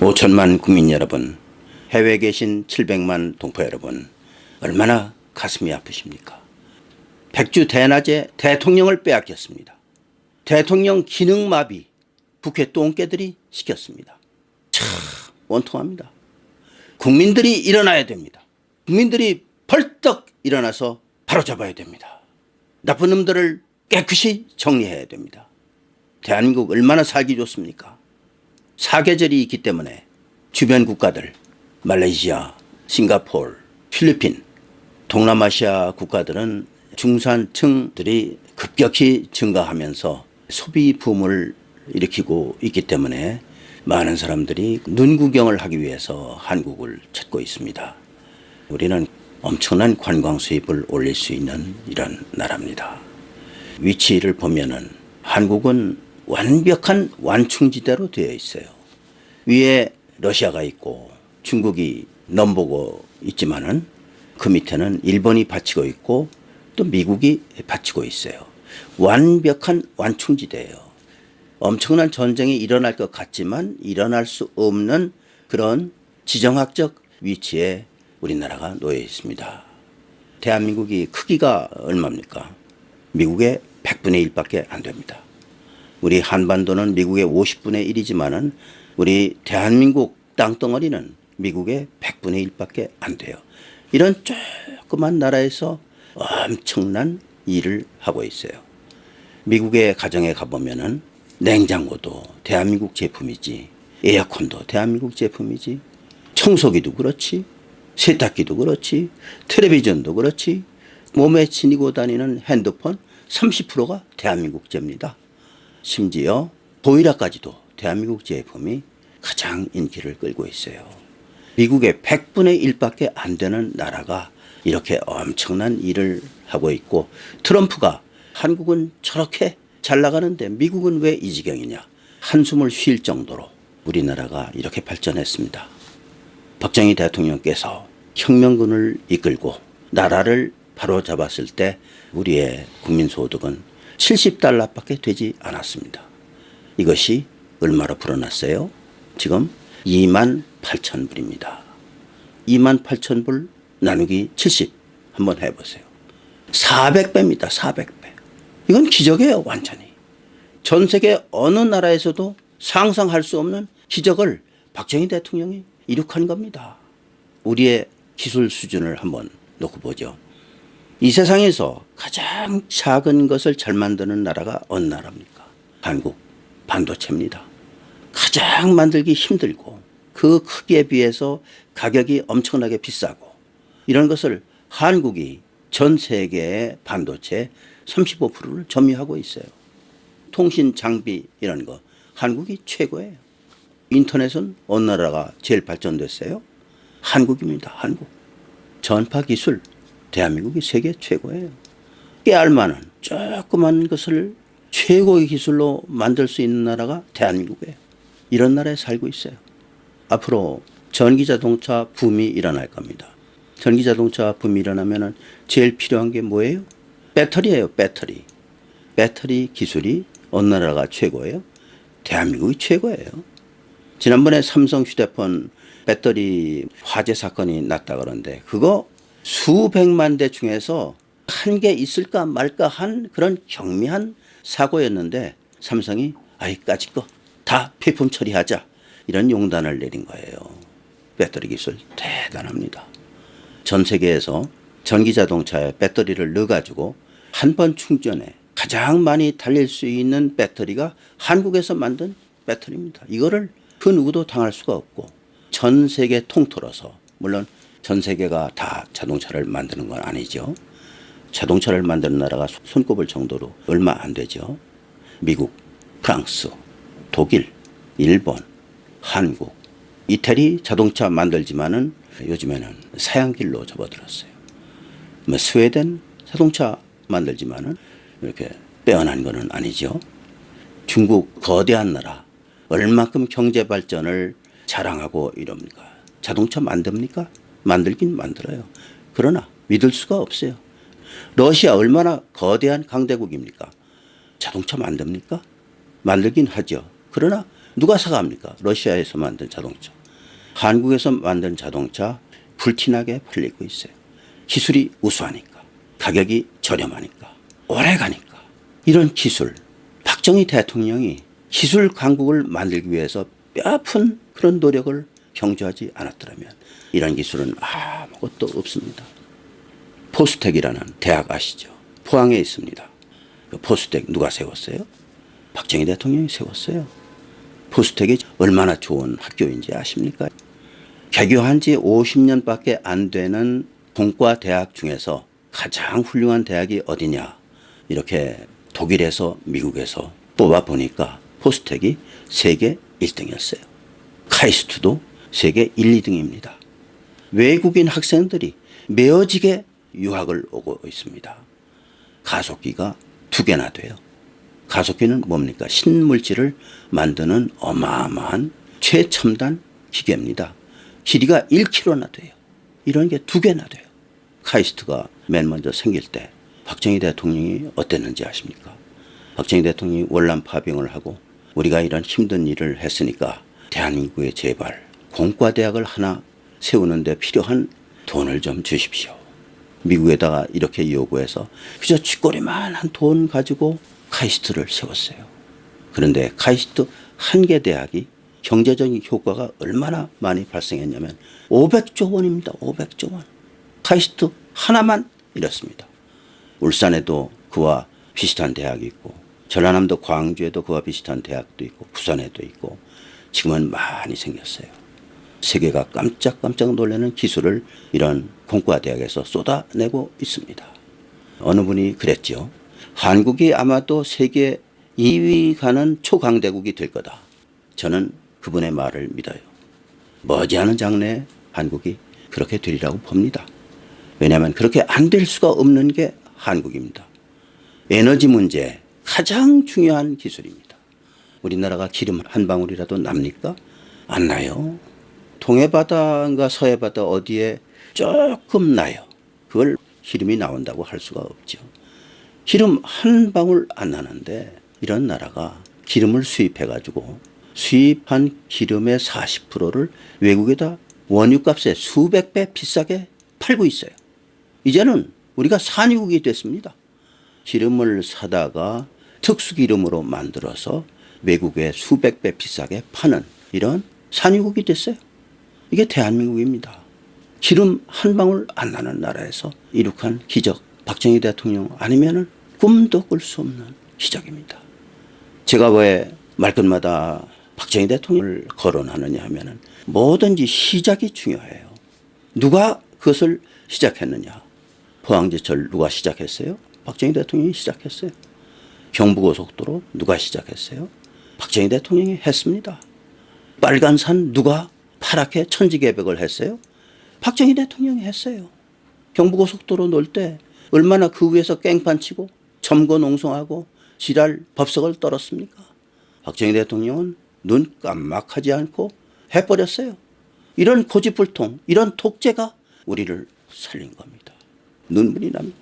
5천만 국민 여러분, 해외에 계신 700만 동포 여러분, 얼마나 가슴이 아프십니까? 백주 대낮에 대통령을 빼앗겼습니다. 대통령 기능마비 국회 똥개들이 시켰습니다. 참 원통합니다. 국민들이 일어나야 됩니다. 국민들이 벌떡 일어나서 바로잡아야 됩니다. 나쁜 놈들을 깨끗이 정리해야 됩니다. 대한민국 얼마나 살기 좋습니까? 사계절이 있기 때문에 주변 국가들, 말레이시아, 싱가포르, 필리핀, 동남아시아 국가들은 중산층들이 급격히 증가하면서 소비 붐을 일으키고 있기 때문에 많은 사람들이 눈 구경을 하기 위해서 한국을 찾고 있습니다. 우리는 엄청난 관광 수입을 올릴 수 있는 이런 나라입니다. 위치를 보면은 한국은 완벽한 완충지대로 되어 있어요. 위에 러시아가 있고 중국이 넘보고 있지만은 그 밑에는 일본이 받치고 있고 또 미국이 받치고 있어요. 완벽한 완충지대예요. 엄청난 전쟁이 일어날 것 같지만 일어날 수 없는 그런 지정학적 위치에 우리나라가 놓여 있습니다. 대한민국이 크기가 얼마입니까? 미국의 100분의 1밖에 안 됩니다. 우리 한반도는 미국의 50분의 1이지만은 우리 대한민국 땅덩어리는 미국의 100분의 1밖에 안 돼요. 이런 조그만 나라에서 엄청난 일을 하고 있어요. 미국의 가정에 가보면은 냉장고도 대한민국 제품이지, 에어컨도 대한민국 제품이지, 청소기도 그렇지, 세탁기도 그렇지, 텔레비전도 그렇지, 몸에 지니고 다니는 핸드폰 30%가 대한민국 제입니다. 심지어 보일러까지도 대한민국 제품이 가장 인기를 끌고 있어요. 미국의 100분의 1밖에 안 되는 나라가 이렇게 엄청난 일을 하고 있고, 트럼프가 한국은 저렇게 잘 나가는데 미국은 왜 이 지경이냐 한숨을 쉴 정도로 우리나라가 이렇게 발전했습니다. 박정희 대통령께서 혁명군을 이끌고 나라를 바로잡았을 때 우리의 국민소득은 70달러밖에 되지 않았습니다. 이것이 얼마로 불어났어요? 지금 28,000불입니다. 28,000불 나누기 70 한번 해보세요. 400배입니다. 400배. 이건 기적이에요. 완전히. 전 세계 어느 나라에서도 상상할 수 없는 기적을 박정희 대통령이 이룩한 겁니다. 우리의 기술 수준을 한번 놓고 보죠. 이 세상에서 가장 작은 것을 잘 만드는 나라가 어느 나라입니까? 한국. 반도체입니다. 가장 만들기 힘들고 그 크기에 비해서 가격이 엄청나게 비싸고 이런 것을 한국이 전 세계의 반도체 35%를 점유하고 있어요. 통신 장비 이런 거 한국이 최고예요. 인터넷은 어느 나라가 제일 발전됐어요? 한국입니다. 한국. 전파 기술 대한민국이 세계 최고예요. 깨알만한 조그만 것을 최고의 기술로 만들 수 있는 나라가 대한민국이에요. 이런 나라에 살고 있어요. 앞으로 전기자동차 붐이 일어날 겁니다. 전기자동차 붐이 일어나면 제일 필요한 게 뭐예요? 배터리예요. 배터리. 배터리 기술이 어느 나라가 최고예요? 대한민국이 최고예요. 지난번에 삼성 휴대폰 배터리 화재 사건이 났다 그러는데 그거 수백만 대 중에서 한 개 있을까 말까 한 그런 경미한 사고였는데 삼성이 까짓 거 다 폐품 처리하자 이런 용단을 내린 거예요. 배터리 기술 대단합니다. 전 세계에서 전기자동차에 배터리를 넣어가지고 한 번 충전에 가장 많이 달릴 수 있는 배터리가 한국에서 만든 배터리입니다. 이거를 그 누구도 당할 수가 없고 전 세계 통틀어서 물론 전 세계가 다 자동차를 만드는 건 아니죠. 자동차를 만드는 나라가 손꼽을 정도로 얼마 안 되죠. 미국, 프랑스, 독일, 일본, 한국, 이태리 자동차 만들지만은 요즘에는 사양길로 접어들었어요. 스웨덴 자동차 만들지만은 이렇게 빼어난 거는 아니죠. 중국 거대한 나라 얼만큼 경제 발전을 자랑하고 이럽니까? 자동차 만듭니까? 만들긴 만들어요. 그러나 믿을 수가 없어요. 러시아 얼마나 거대한 강대국입니까? 자동차 만듭니까? 만들긴 하죠. 그러나 누가 사갑니까? 러시아에서 만든 자동차. 한국에서 만든 자동차 불티나게 팔리고 있어요. 기술이 우수하니까, 가격이 저렴하니까, 오래 가니까. 이런 기술, 박정희 대통령이 기술 강국을 만들기 위해서 뼈아픈 그런 노력을 경주하지 않았더라면 이런 기술은 아무것도 없습니다. 포스텍이라는 대학 아시죠? 포항에 있습니다. 그 포스텍 누가 세웠어요? 박정희 대통령이 세웠어요. 포스텍이 얼마나 좋은 학교인지 아십니까? 개교한 지 50년밖에 안 되는 공과 대학 중에서 가장 훌륭한 대학이 어디냐 이렇게 독일에서 미국에서 뽑아보니까 포스텍이 세계 1등이었어요. 카이스트도 세계 1, 2등입니다. 외국인 학생들이 메어지게 유학을 오고 있습니다. 가속기가 2개나 돼요. 가속기는 뭡니까? 신물질을 만드는 어마어마한 최첨단 기계입니다. 길이가 1km나 돼요. 이런 게 2개나 돼요. 카이스트가 맨 먼저 생길 때 박정희 대통령이 어땠는지 아십니까? 박정희 대통령이 월남 파병을 하고 우리가 이런 힘든 일을 했으니까 대한민국에 제발 공과대학을 하나 세우는데 필요한 돈을 좀 주십시오. 미국에다가 이렇게 요구해서 그저 쥐꼬리만한 돈 가지고 카이스트를 세웠어요. 그런데 카이스트 한 개 대학이 경제적인 효과가 얼마나 많이 발생했냐면 500조 원입니다. 500조 원. 카이스트 하나만 이렇습니다. 울산에도 그와 비슷한 대학이 있고 전라남도 광주에도 그와 비슷한 대학도 있고 부산에도 있고 지금은 많이 생겼어요. 세계가 깜짝깜짝 놀라는 기술을 이런 공과대학에서 쏟아내고 있습니다. 어느 분이 그랬죠. 한국이 아마도 세계 2위 가는 초강대국이 될 거다. 저는 그분의 말을 믿어요. 머지않은 장래에 한국이 그렇게 되리라고 봅니다. 왜냐하면 그렇게 안 될 수가 없는 게 한국입니다. 에너지 문제 가장 중요한 기술입니다. 우리나라가 기름 한 방울이라도 납니까? 안 나요. 동해바다인가 서해바다 어디에 조금 나요. 그걸 기름이 나온다고 할 수가 없죠. 기름 한 방울 안 나는데 이런 나라가 기름을 수입해가지고 수입한 기름의 40%를 외국에다 원유값에 수백 배 비싸게 팔고 있어요. 이제는 우리가 산유국이 됐습니다. 기름을 사다가 특수기름으로 만들어서 외국에 수백 배 비싸게 파는 이런 산유국이 됐어요. 이게 대한민국입니다. 기름 한 방울 안 나는 나라에서 이룩한 기적, 박정희 대통령 아니면은 꿈도 꿀 수 없는 기적입니다. 제가 왜 말끝마다 박정희 대통령을 거론하느냐 하면은 뭐든지 시작이 중요해요. 누가 그것을 시작했느냐? 포항제철 누가 시작했어요? 박정희 대통령이 시작했어요. 경부고속도로 누가 시작했어요? 박정희 대통령이 했습니다. 빨간산 누가 파랗게 천지개벽을 했어요? 박정희 대통령이 했어요. 경부고속도로 놀 때 얼마나 그 위에서 깽판 치고 점거농성하고 지랄 법석을 떨었습니까? 박정희 대통령은 눈 깜빡하지 않고 해버렸어요. 이런 고집불통, 이런 독재가 우리를 살린 겁니다. 눈물이 납니다.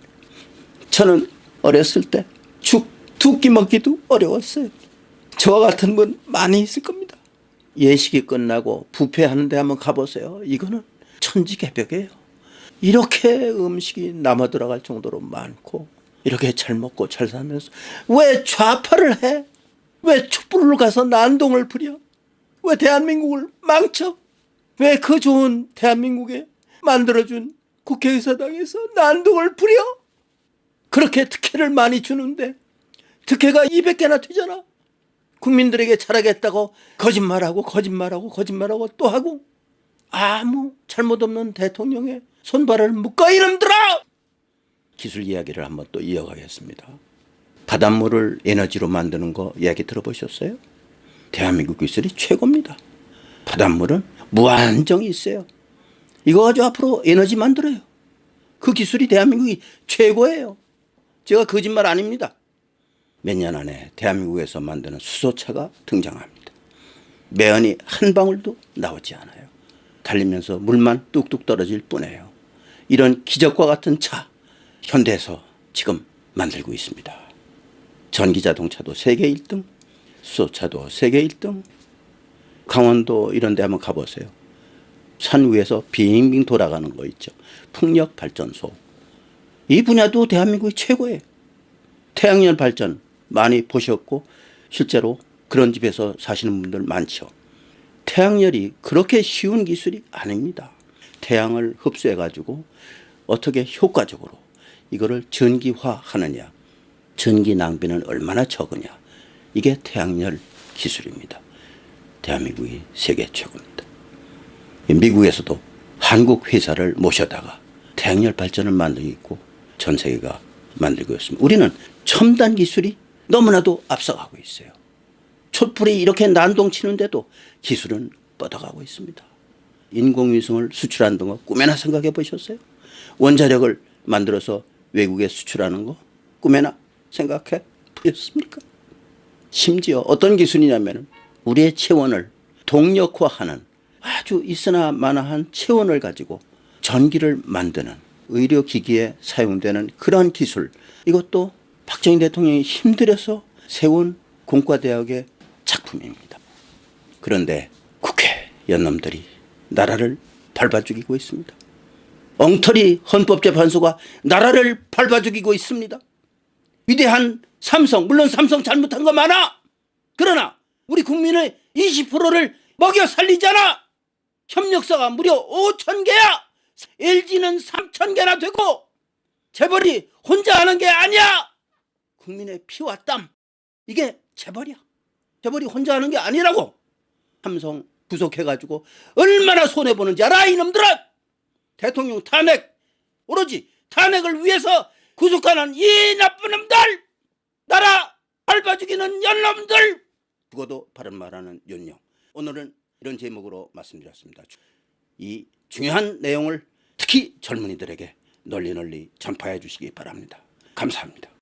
저는 어렸을 때 죽 두 끼 먹기도 어려웠어요. 저와 같은 분 많이 있을 겁니다. 예식이 끝나고 뷔페하는 데 한번 가보세요. 이거는 천지개벽이에요. 이렇게 음식이 남아 들어갈 정도로 많고 이렇게 잘 먹고 잘 살면서 왜 좌파를 해? 왜 촛불로 가서 난동을 부려? 왜 대한민국을 망쳐? 왜 그 좋은 대한민국에 만들어준 국회의사당에서 난동을 부려? 그렇게 특혜를 많이 주는데 특혜가 200개나 되잖아. 국민들에게 잘하겠다고 거짓말하고 또 하고 아무 잘못 없는 대통령의 손발을 묶어 이놈들아! 기술 이야기를 한번 또 이어가겠습니다. 바닷물을 에너지로 만드는 거 이야기 들어보셨어요? 대한민국 기술이 최고입니다. 바닷물은 무한정이 있어요. 이거 가지고 앞으로 에너지 만들어요. 그 기술이 대한민국이 최고예요. 제가 거짓말 아닙니다. 몇 년 안에 대한민국에서 만드는 수소차가 등장합니다. 매연이 한 방울도 나오지 않아요. 달리면서 물만 뚝뚝 떨어질 뿐이에요. 이런 기적과 같은 차 현대에서 지금 만들고 있습니다. 전기자동차도 세계 1등, 수소차도 세계 1등, 강원도 이런 데 한번 가보세요. 산 위에서 빙빙 돌아가는 거 있죠. 풍력 발전소. 이 분야도 대한민국이 최고예요. 태양열 발전 많이 보셨고 실제로 그런 집에서 사시는 분들 많죠. 태양열이 그렇게 쉬운 기술이 아닙니다. 태양을 흡수해 가지고 어떻게 효과적으로 이거를 전기화하느냐, 전기 낭비는 얼마나 적으냐, 이게 태양열 기술입니다. 대한민국이 세계 최고입니다. 미국에서도 한국 회사를 모셔다가 태양열 발전을 만들고 있고 전 세계가 만들고 있습니다. 우리는 첨단 기술이 너무나도 앞서가고 있어요. 촛불이 이렇게 난동치는데도 기술은 뻗어가고 있습니다. 인공위성을 수출하는 거 꿈에나 생각해 보셨어요? 원자력을 만들어서 외국에 수출하는 거 꿈에나 생각해 보셨습니까? 심지어 어떤 기술이냐면 우리의 체온을 동력화하는 아주 있으나 마나한 체온을 가지고 전기를 만드는 의료기기에 사용되는 그런 기술, 이것도 박정희 대통령이 힘들여서 세운 공과대학의 작품입니다. 그런데 국회 연놈들이 나라를 밟아 죽이고 있습니다. 엉터리 헌법재판소가 나라를 밟아 죽이고 있습니다. 위대한 삼성, 물론 삼성 잘못한 거 많아. 그러나 우리 국민의 20%를 먹여 살리잖아. 협력사가 무려 5,000개야. LG는 3,000개나 되고 재벌이 혼자 하는 게 아니야. 국민의 피와 땀, 이게 재벌이야. 재벌이 혼자 하는 게 아니라고. 삼성 구속해가지고 얼마나 손해보는지 알아 이놈들아. 대통령 탄핵, 오로지 탄핵을 위해서 구속하는 이 나쁜 놈들, 나라 밟아 죽이는 연놈들. 죽어도 바른 말하는 윤영. 오늘은 이런 제목으로 말씀드렸습니다. 이 중요한 내용을 특히 젊은이들에게 널리 전파해 주시기 바랍니다. 감사합니다.